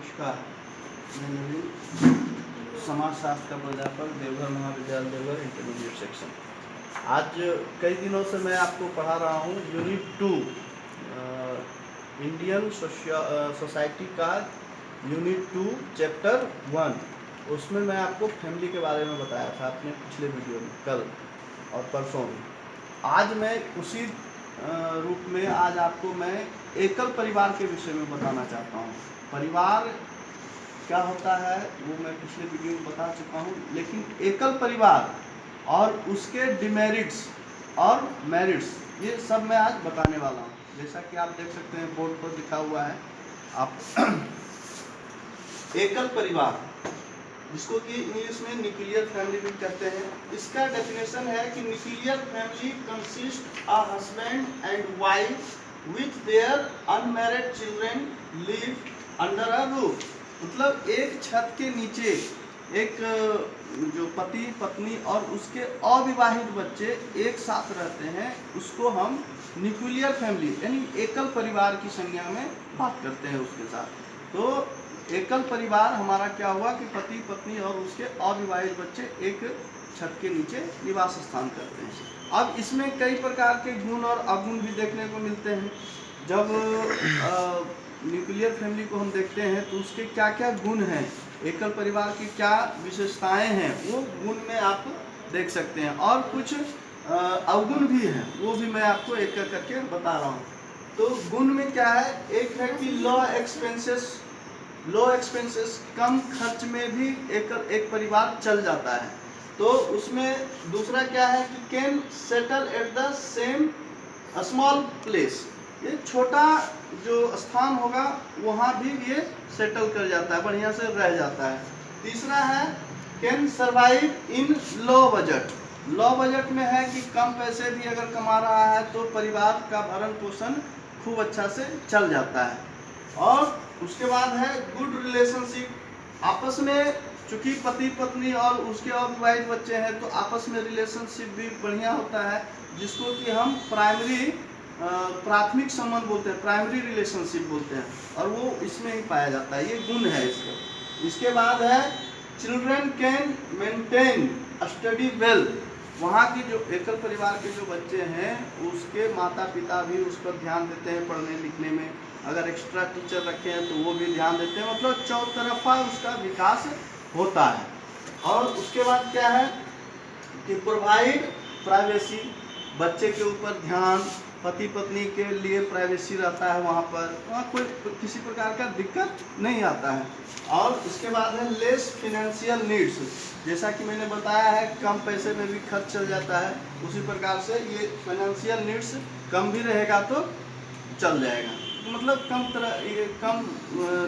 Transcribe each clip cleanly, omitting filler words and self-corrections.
नमस्कार, मैं नवीन, समाजशास्त्र का प्राध्यापक, देवघर महाविद्यालय देवघर, इंटरमीडिएट सेक्शन। आज कई दिनों से मैं आपको पढ़ा रहा हूँ यूनिट 2 इंडियन सोसाइटी का यूनिट 2 चैप्टर 1। उसमें मैं आपको फैमिली के बारे में बताया था अपने पिछले वीडियो में, कल और परसों में। आज मैं उसी रूप में आज आपको मैं एकल परिवार के विषय में बताना चाहता हूँ। परिवार क्या होता है वो मैं पिछले वीडियो में बता चुका हूँ, लेकिन एकल परिवार और उसके डिमेरिट्स और मेरिट्स ये सब मैं आज बताने वाला हूँ। जैसा कि आप देख सकते हैं बोर्ड पर लिखा हुआ है आप एकल परिवार, जिसको कि इंग्लिश में न्यूक्लियर फैमिली भी कहते हैं। इसका डेफिनेशन है कि nuclear family consist a husband and wife with their unmarried children live under a roof. मतलब एक छत के नीचे एक जो पति पत्नी और उसके अविवाहित बच्चे एक साथ रहते हैं, उसको हम न्यूक्लियर फैमिली यानी एकल परिवार की संज्ञा में बात करते हैं उसके साथ। तो एकल परिवार हमारा क्या हुआ कि पति पत्नी और उसके अविवाहित बच्चे एक छत के नीचे निवास स्थान करते हैं। अब इसमें कई प्रकार के गुण और अवगुण भी देखने को मिलते हैं। जब न्यूक्लियर फैमिली को हम देखते हैं तो उसके क्या क्या गुण हैं, एकल परिवार की क्या विशेषताएं हैं, वो गुण में आप देख सकते हैं। और कुछ अवगुण भी हैं, वो भी मैं आपको एक एक करके बता रहा हूँ। तो गुण में क्या है, एक है कि लो एक्सपेंसेस, कम खर्च में भी एक परिवार चल जाता है। तो उसमें दूसरा क्या है कि can settle at the same small place, ये छोटा जो स्थान होगा वहाँ भी ये सेटल कर जाता है, बढ़िया से रह जाता है। तीसरा है can survive in low budget, low budget में है कि कम पैसे भी अगर कमा रहा है तो परिवार का भरण पोषण खूब अच्छा से चल जाता है। और उसके बाद है गुड रिलेशनशिप, आपस में चूंकि पति पत्नी और उसके अविवाहित बच्चे हैं तो आपस में रिलेशनशिप भी बढ़िया होता है, जिसको कि हम प्राथमिक संबंध बोलते हैं, प्राइमरी रिलेशनशिप बोलते हैं, और वो इसमें ही पाया जाता है। ये गुण है इसका। इसके बाद है children can maintain study well, वहाँ की जो एकल परिवार के जो बच्चे हैं उसके माता पिता भी उस पर ध्यान देते हैं पढ़ने लिखने में, अगर एक्स्ट्रा टीचर रखे हैं तो वो भी ध्यान देते हैं, मतलब चौतरफा उसका विकास होता है। और उसके बाद क्या है कि प्रोवाइड प्राइवेसी, बच्चे के ऊपर ध्यान, पति पत्नी के लिए प्राइवेसी रहता है, वहाँ कोई किसी प्रकार का दिक्कत नहीं आता है। और उसके बाद है लेस फिनेंशियल नीड्स, जैसा कि मैंने बताया है कम पैसे में भी खर्च चल जाता है, उसी प्रकार से ये फाइनेंशियल नीड्स कम भी रहेगा तो चल जाएगा, मतलब कम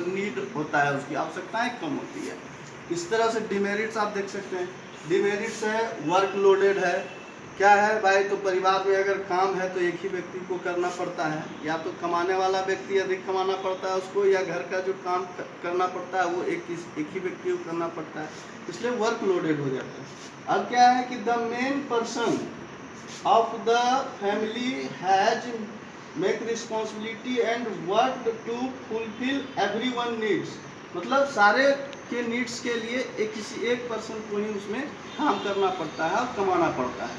नीड होता है, उसकी आवश्यकताएं कम होती है। इस तरह से डिमेरिट्स आप देख सकते हैं। डिमेरिट्स है वर्क लोडेड है, क्या है भाई, तो परिवार में अगर काम है तो एक ही व्यक्ति को करना पड़ता है, या तो कमाने वाला व्यक्ति अधिक कमाना पड़ता है उसको, या घर का जो काम करना पड़ता है वो एक ही व्यक्ति को करना पड़ता है, इसलिए वर्क लोडेड हो जाता है। अब क्या है कि the main person of the family has make responsibility and work to fulfil everyone needs, मतलब सारे के नीड्स के लिए किसी एक पर्सन को ही उसमें काम करना पड़ता है और कमाना पड़ता है।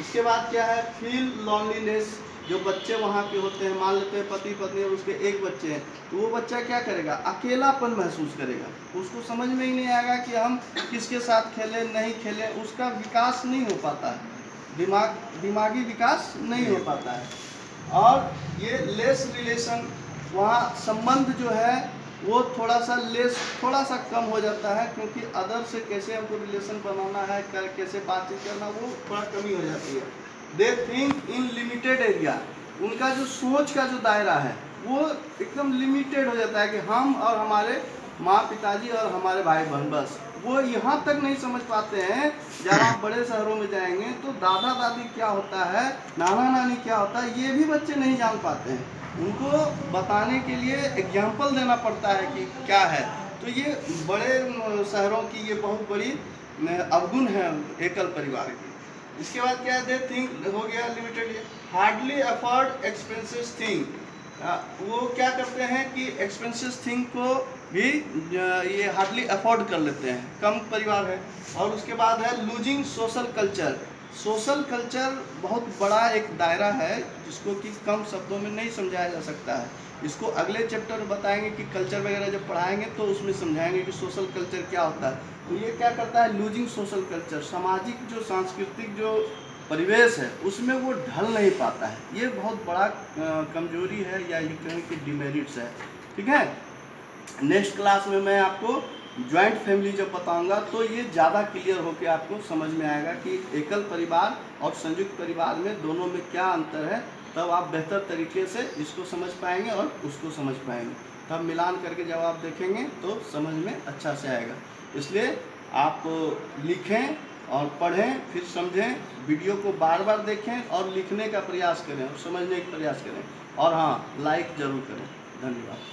इसके बाद क्या है फील लॉनलीनेस, जो बच्चे वहाँ पे होते हैं, मान लेते हैं पति पत्नी और उसके एक बच्चे हैं, तो वो बच्चा क्या करेगा, अकेलापन महसूस करेगा, उसको समझ में ही नहीं आएगा कि हम किसके साथ खेलें नहीं खेलें, उसका विकास नहीं हो पाता है, दिमागी विकास नहीं हो पाता है। और ये लेस रिलेशन, वहाँ संबंध जो है वो थोड़ा सा कम हो जाता है, क्योंकि अदर से कैसे हमको रिलेशन बनाना है, कैसे बातचीत करना, वो थोड़ा कमी हो जाती है। They think in limited area, उनका जो सोच का जो दायरा है वो एकदम लिमिटेड हो जाता है कि हम और हमारे माँ पिताजी और हमारे भाई बहन, बस वो यहाँ तक नहीं समझ पाते हैं। जब आप बड़े शहरों में जाएंगे तो दादा दादी क्या होता है, नाना नानी क्या होता है, ये भी बच्चे नहीं जान पाते हैं, उनको बताने के लिए एग्जाम्पल देना पड़ता है कि क्या है। तो ये बड़े शहरों की ये बहुत बड़ी अवगुण है एकल परिवार की। इसके बाद क्या है, दे थिंक हो गया limited, hardly afford expensive thing, वो क्या करते हैं कि एक्सपेंसिव थिंग को भी ये हार्डली अफोर्ड कर लेते हैं, कम परिवार है। और उसके बाद है losing social culture. Social culture बहुत बड़ा एक दायरा है जिसको कि कम शब्दों में नहीं समझाया जा सकता है। इसको अगले चैप्टर में बताएंगे कि कल्चर वगैरह जब पढ़ाएंगे तो उसमें समझाएंगे कि सोशल कल्चर क्या होता है। तो ये क्या करता है, लूजिंग सोशल कल्चर, सामाजिक जो सांस्कृतिक जो परिवेश है उसमें वो ढल नहीं पाता है। ये बहुत बड़ा कमजोरी है, या ये कहें कि डिमेरिट्स है। ठीक है, नेक्स्ट क्लास में मैं आपको ज्वाइंट फैमिली जब बताऊंगा तो ये ज़्यादा क्लियर होकर आपको समझ में आएगा कि एकल परिवार और संयुक्त परिवार में दोनों में क्या अंतर है। तब आप बेहतर तरीके से इसको समझ पाएंगे और उसको समझ पाएंगे। तब मिलान करके जब आप देखेंगे तो समझ में अच्छा से आएगा। इसलिए आप लिखें और पढ़ें, फिर समझें, वीडियो को बार बार देखें और लिखने का प्रयास करें और समझने का प्रयास करें। और हाँ, लाइक ज़रूर करें। धन्यवाद।